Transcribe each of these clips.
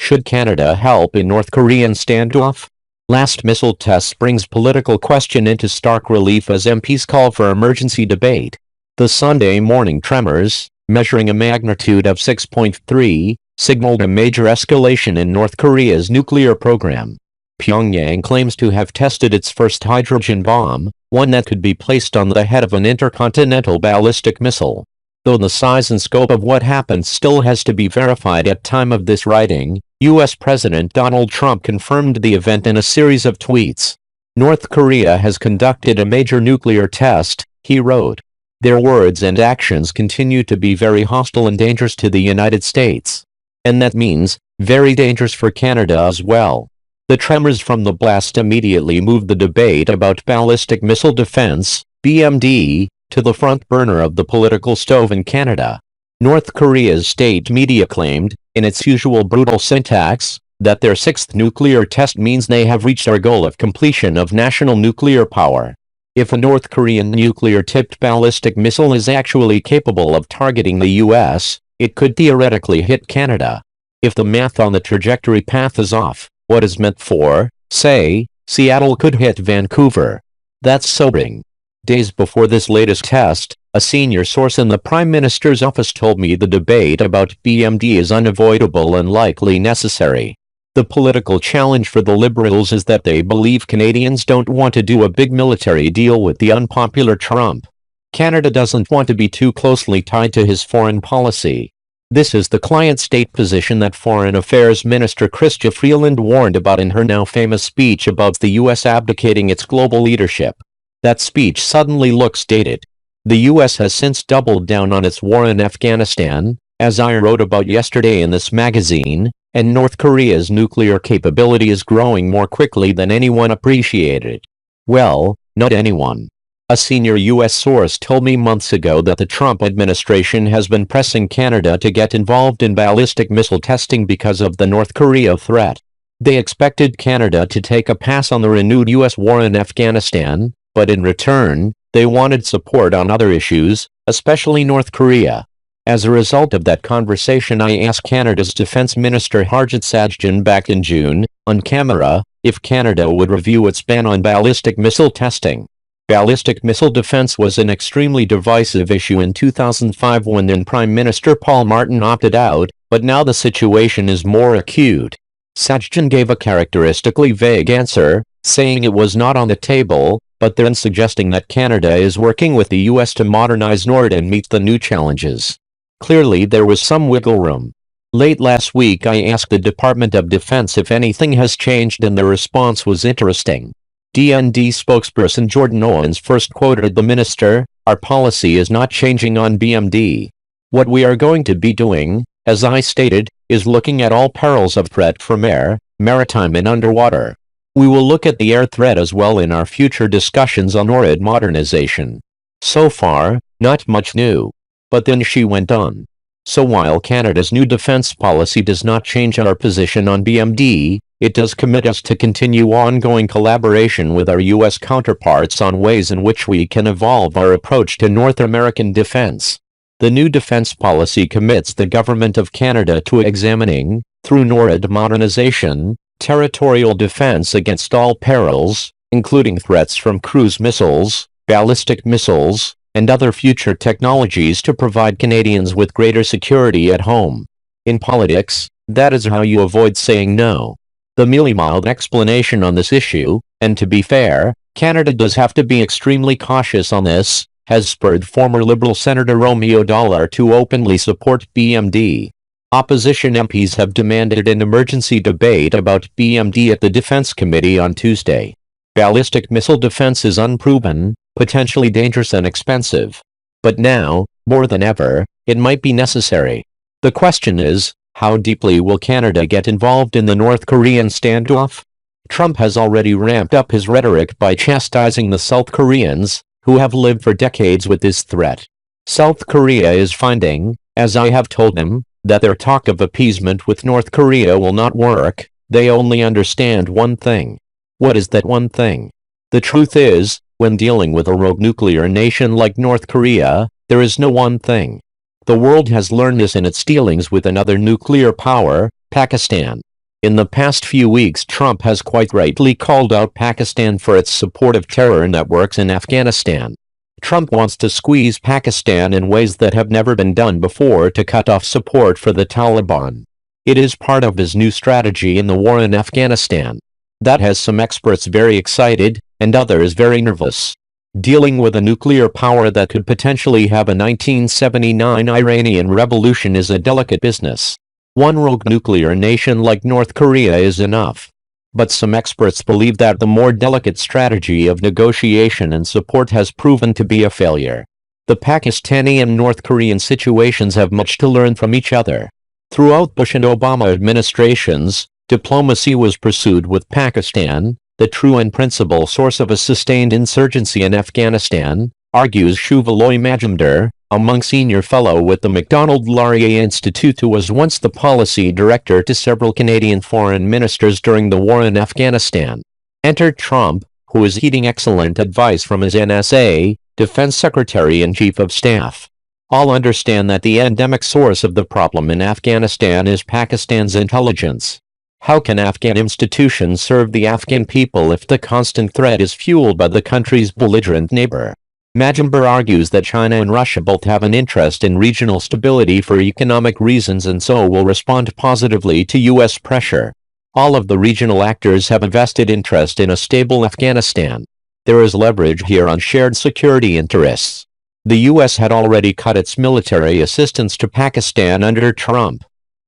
Should Canada help in North Korean standoff? Last missile test brings political question into stark relief as MPs call for emergency debate. The Sunday morning tremors, measuring a magnitude of 6.3, signaled a major escalation in North Korea's nuclear program. Pyongyang claims to have tested its first hydrogen bomb, one that could be placed on the head of an intercontinental ballistic missile. Though the size and scope of what happened still has to be verified at time of this writing, U.S. President Donald Trump confirmed the event in a series of tweets. North Korea has conducted a major nuclear test, he wrote. Their words and actions continue to be very hostile and dangerous to the United States. And that means, very dangerous for Canada as well. The tremors from the blast immediately moved the debate about ballistic missile defense, BMD, to the front burner of the political stove in Canada. North Korea's state media claimed, in its usual brutal syntax, that their sixth nuclear test means they have reached their goal of completion of national nuclear power. If a North Korean nuclear-tipped ballistic missile is actually capable of targeting the U.S., it could theoretically hit Canada. If the math on the trajectory path is off, what is meant for, say, Seattle could hit Vancouver. That's sobering. Days before this latest test, a senior source in the Prime Minister's office told me the debate about BMD is unavoidable and likely necessary. The political challenge for the Liberals is that they believe Canadians don't want to do a big military deal with the unpopular Trump. Canada doesn't want to be too closely tied to his foreign policy. This is the client state position that Foreign Affairs Minister Chrystia Freeland warned about in her now famous speech about the U.S. abdicating its global leadership. That speech suddenly looks dated. The U.S. has since doubled down on its war in Afghanistan, as I wrote about yesterday in this magazine, and North Korea's nuclear capability is growing more quickly than anyone appreciated. Well, not anyone. A senior U.S. source told me months ago that the Trump administration has been pressing Canada to get involved in ballistic missile testing because of the North Korea threat. They expected Canada to take a pass on the renewed U.S. war in Afghanistan, but in return, they wanted support on other issues, especially North Korea. As a result of that conversation, I asked Canada's Defense Minister Harjit Sajjan back in June, on camera, if Canada would review its ban on ballistic missile testing. Ballistic missile defense was an extremely divisive issue in 2005 when then Prime Minister Paul Martin opted out, but now the situation is more acute. Sajjan gave a characteristically vague answer, saying it was not on the table, but then suggesting that Canada is working with the U.S. to modernize NORAD and meet the new challenges. Clearly there was some wiggle room. Late last week I asked the Department of Defense if anything has changed and the response was interesting. DND spokesperson Jordan Owens first quoted the minister, "Our policy is not changing on BMD. What we are going to be doing, as I stated, is looking at all perils of threat from air, maritime and underwater. We will look at the air threat as well in our future discussions on NORAD modernization." So far, not much new. But then she went on. So while Canada's new defense policy does not change our position on BMD, it does commit us to continue ongoing collaboration with our U.S. counterparts on ways in which we can evolve our approach to North American defense. The new defense policy commits the Government of Canada to examining, through NORAD modernization, territorial defense against all perils, including threats from cruise missiles, ballistic missiles, and other future technologies to provide Canadians with greater security at home. In politics, that is how you avoid saying no. The mealy-mouthed explanation on this issue, and to be fair, Canada does have to be extremely cautious on this, has spurred former Liberal Senator Romeo Dollar to openly support BMD. Opposition MPs have demanded an emergency debate about BMD at the Defense Committee on Tuesday. Ballistic missile defense is unproven, potentially dangerous and expensive. But now, more than ever, it might be necessary. The question is, how deeply will Canada get involved in the North Korean standoff? Trump has already ramped up his rhetoric by chastising the South Koreans, who have lived for decades with this threat. South Korea is finding, as I have told him, that their talk of appeasement with North Korea will not work. They only understand one thing. What is that one thing? The truth is, when dealing with a rogue nuclear nation like North Korea, there is no one thing. The world has learned this in its dealings with another nuclear power, Pakistan. In the past few weeks, Trump has quite rightly called out Pakistan for its support of terror networks in Afghanistan. Trump wants to squeeze Pakistan in ways that have never been done before to cut off support for the Taliban. It is part of his new strategy in the war in Afghanistan. That has some experts very excited, and others very nervous. Dealing with a nuclear power that could potentially have a 1979 Iranian revolution is a delicate business. One rogue nuclear nation like North Korea is enough. But some experts believe that the more delicate strategy of negotiation and support has proven to be a failure. The Pakistani and North Korean situations have much to learn from each other. Throughout Bush and Obama administrations, diplomacy was pursued with Pakistan, the true and principal source of a sustained insurgency in Afghanistan, argues Shuvaloy Majumdar, a Monk Senior Fellow with the Macdonald-Laurier Institute who was once the policy director to several Canadian foreign ministers during the war in Afghanistan. Enter Trump, who is heeding excellent advice from his NSA, Defense Secretary and Chief of Staff. All understand that the endemic source of the problem in Afghanistan is Pakistan's intelligence. How can Afghan institutions serve the Afghan people if the constant threat is fueled by the country's belligerent neighbor? Majumdar argues that China and Russia both have an interest in regional stability for economic reasons and so will respond positively to U.S. pressure. All of the regional actors have a vested interest in a stable Afghanistan. There is leverage here on shared security interests. The U.S. had already cut its military assistance to Pakistan under Trump.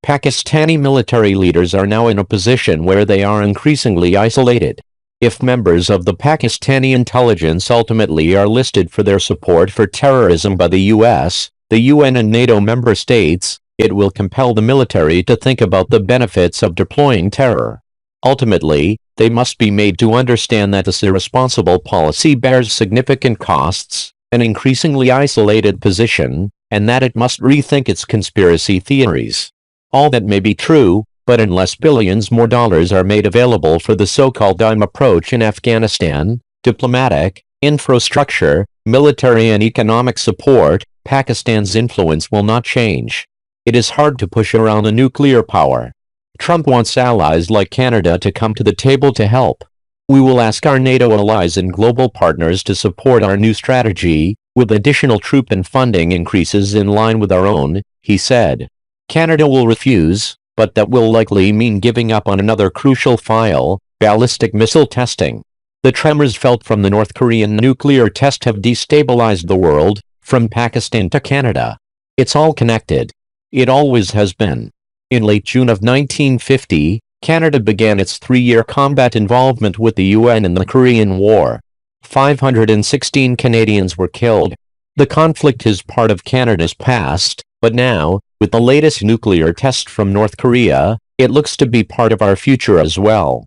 Pakistani military leaders are now in a position where they are increasingly isolated. If members of the Pakistani intelligence ultimately are listed for their support for terrorism by the U.S., the UN and NATO member states, it will compel the military to think about the benefits of deploying terror. Ultimately, they must be made to understand that this irresponsible policy bears significant costs, an increasingly isolated position, and that it must rethink its conspiracy theories. All that may be true, but unless billions more dollars are made available for the so-called DIME approach in Afghanistan, diplomatic, infrastructure, military and economic support, Pakistan's influence will not change. It is hard to push around a nuclear power. Trump wants allies like Canada to come to the table to help. We will ask our NATO allies and global partners to support our new strategy, with additional troop and funding increases in line with our own, he said. Canada will refuse, but that will likely mean giving up on another crucial file, ballistic missile testing. The tremors felt from the North Korean nuclear test have destabilized the world, from Pakistan to Canada. It's all connected. It always has been. In late June of 1950, Canada began its 3-year combat involvement with the UN in the Korean War. 516 Canadians were killed. The conflict is part of Canada's past, but now, with the latest nuclear test from North Korea, it looks to be part of our future as well.